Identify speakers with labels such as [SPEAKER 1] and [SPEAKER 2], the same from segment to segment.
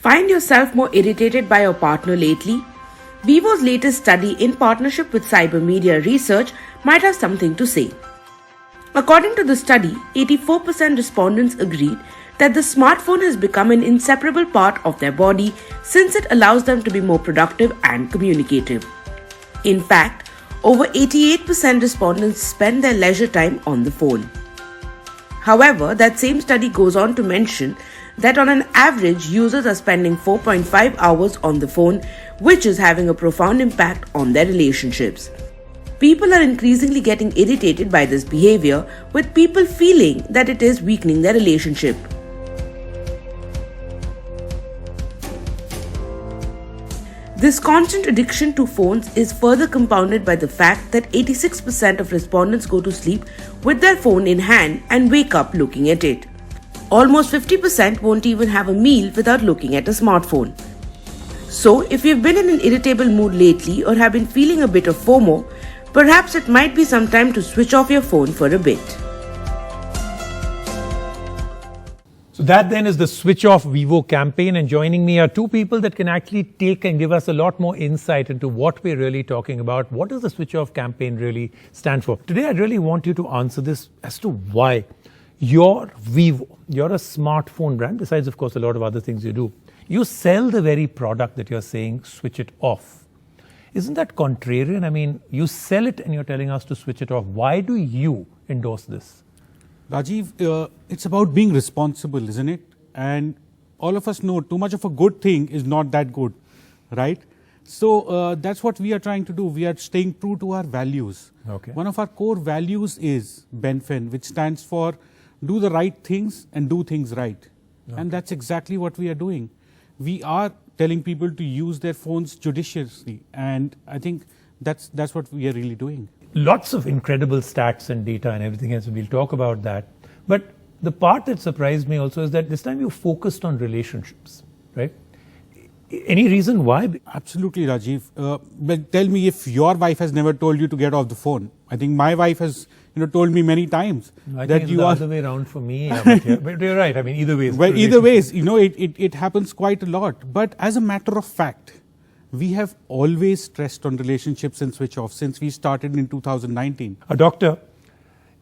[SPEAKER 1] Find yourself more irritated by your partner lately? Vivo's latest study in partnership with cyber media research might have something to say. According to the study, 84% respondents agreed that the smartphone has become an inseparable part of their body since it allows them to be more productive and communicative. In fact, over 88% respondents spend their leisure time on the phone. However, that same study goes on to mention that on an average, users are spending 4.5 hours on the phone, which is having a profound impact on their relationships. People are increasingly getting irritated by this behavior, with people feeling that it is weakening their relationship. This constant addiction to phones is further compounded by the fact that 86% of respondents go to sleep with their phone in hand and wake up looking at it. Almost 50% won't even have a meal without looking at a smartphone. So, if you've been in an irritable mood lately or have been feeling a bit of FOMO, perhaps it might be some time to switch off your phone for a bit.
[SPEAKER 2] So that then is the Switch Off Vivo campaign, and joining me are two people that can actually take and give us a lot more insight into what we're really talking about. What does the Switch Off campaign really stand for? Today I really want you to answer this as to why you're Vivo. You're a smartphone brand, besides of course a lot of other things you do. You sell the very product that you're saying switch it off. Isn't that contrarian? I mean, you sell it and you're telling us to switch it off. Why do you endorse this?
[SPEAKER 3] Rajiv, it's about being responsible, isn't it? And all of us know too much of a good thing is not that good, right? So that's what we are trying to do. We are staying true to our values.
[SPEAKER 2] Okay.
[SPEAKER 3] One of our core values is BENFEN, which stands for do the right things and do things right. Okay. And that's exactly what we are doing. We are telling people to use their phones judiciously, and I think that's what we are really doing.
[SPEAKER 2] Lots of incredible stats and data and everything else, and we'll talk about that. But the part that surprised me also is that this time you focused on relationships, right? Any reason why?
[SPEAKER 3] Absolutely, Rajiv. But tell me if your wife has never told you to get off the phone. I think my wife has told me many times
[SPEAKER 2] I
[SPEAKER 3] that
[SPEAKER 2] think
[SPEAKER 3] you
[SPEAKER 2] it's the
[SPEAKER 3] are
[SPEAKER 2] other way around for me. But you're right. I mean, either way.
[SPEAKER 3] Well, either ways, it happens quite a lot. But as a matter of fact, we have always stressed on relationships and switch off since we started in 2019.
[SPEAKER 2] A doctor,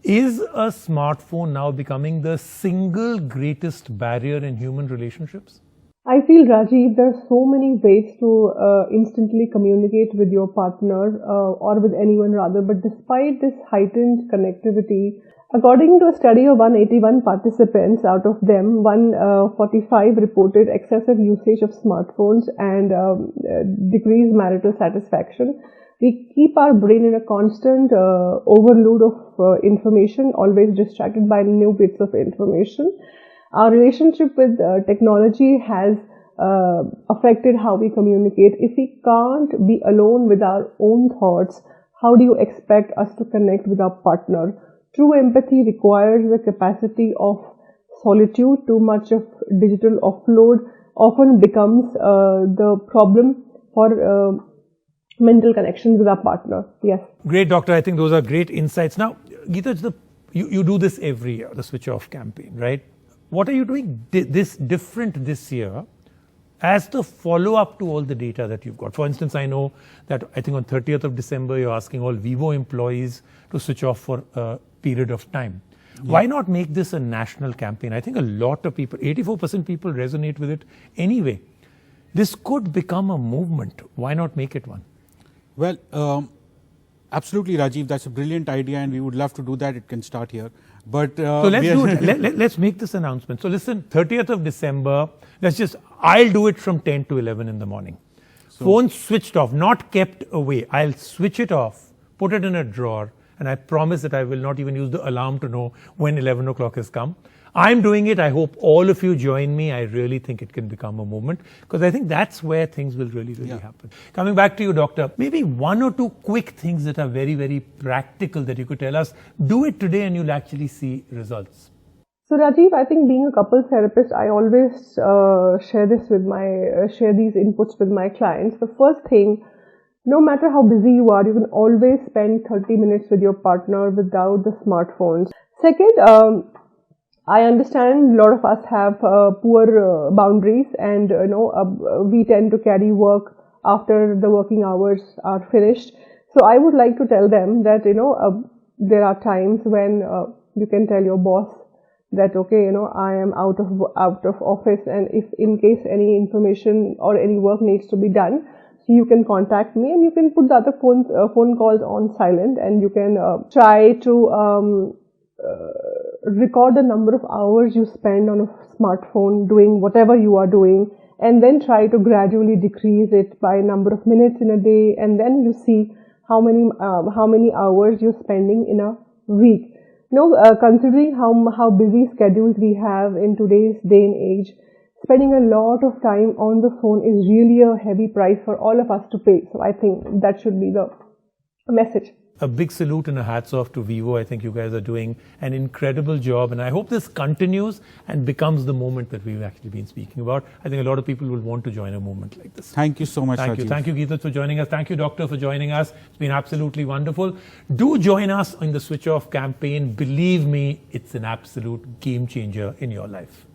[SPEAKER 2] is a smartphone now becoming the single greatest barrier in human relationships?
[SPEAKER 4] I feel, Rajiv, there are so many ways to instantly communicate with your partner or with anyone rather, but despite this heightened connectivity, according to a study of 181 participants, out of them 145 reported excessive usage of smartphones and decreased marital satisfaction. We keep our brain in a constant overload of information, always distracted by new bits of information. Our relationship with technology has affected how we communicate. If we can't be alone with our own thoughts, how do you expect us to connect with our partner? True empathy requires the capacity of solitude. Too much of digital offload often becomes the problem for mental connection with our partner. Yes.
[SPEAKER 2] Great, doctor. I think those are great insights. Now, Geetaj, you do this every year, the Switch Off campaign, right? What are you doing this different this year as the follow-up to all the data that you've got? For instance, I know that I think on 30th of December, you're asking all Vivo employees to switch off for a period of time. Yeah. Why not make this a national campaign? I think a lot of people, 84% people resonate with it anyway. This could become a movement. Why not make it one?
[SPEAKER 3] Well, absolutely, Rajiv. That's a brilliant idea, and we would love to do that. It can start here. But
[SPEAKER 2] so let's do it. Let's make this announcement. So listen, 30th of December, I'll do it from 10 to 11 in the morning. So, phone switched off, not kept away. I'll switch it off, put it in a drawer, and I promise that I will not even use the alarm to know when 11 o'clock has come. I'm doing it. I hope all of you join me. I really think it can become a movement, because I think that's where things will really happen. Coming back to you, doctor, maybe one or two quick things that are very, very practical that you could tell us. Do it today and you'll actually see results.
[SPEAKER 4] So Rajiv, I think being a couples therapist, I always share these inputs with my clients. The first thing, no matter how busy you are, you can always spend 30 minutes with your partner without the smartphones. Second, I understand a lot of us have poor boundaries, and we tend to carry work after the working hours are finished. So I would like to tell them that there are times when you can tell your boss that okay, I am out of office, and if in case any information or any work needs to be done, so you can contact me, and you can put the other phone calls on silent, and you can try to record the number of hours you spend on a smartphone doing whatever you are doing, and then try to gradually decrease it by number of minutes in a day, and then you see how many hours you're spending in a week. Considering how busy schedules we have in today's day and age, spending a lot of time on the phone is really a heavy price for all of us to pay. So I think that should be the message.
[SPEAKER 2] A big salute and a hats off to Vivo. I think you guys are doing an incredible job, and I hope this continues and becomes the movement that we've actually been speaking about. I think a lot of people will want to join a movement like this.
[SPEAKER 3] Thank you so much,
[SPEAKER 2] Thank you.
[SPEAKER 3] Rajiv.
[SPEAKER 2] Thank you, Geetaj, for joining us. Thank you, Doctor, for joining us. It's been absolutely wonderful. Do join us in the Switch Off campaign. Believe me, it's an absolute game changer in your life.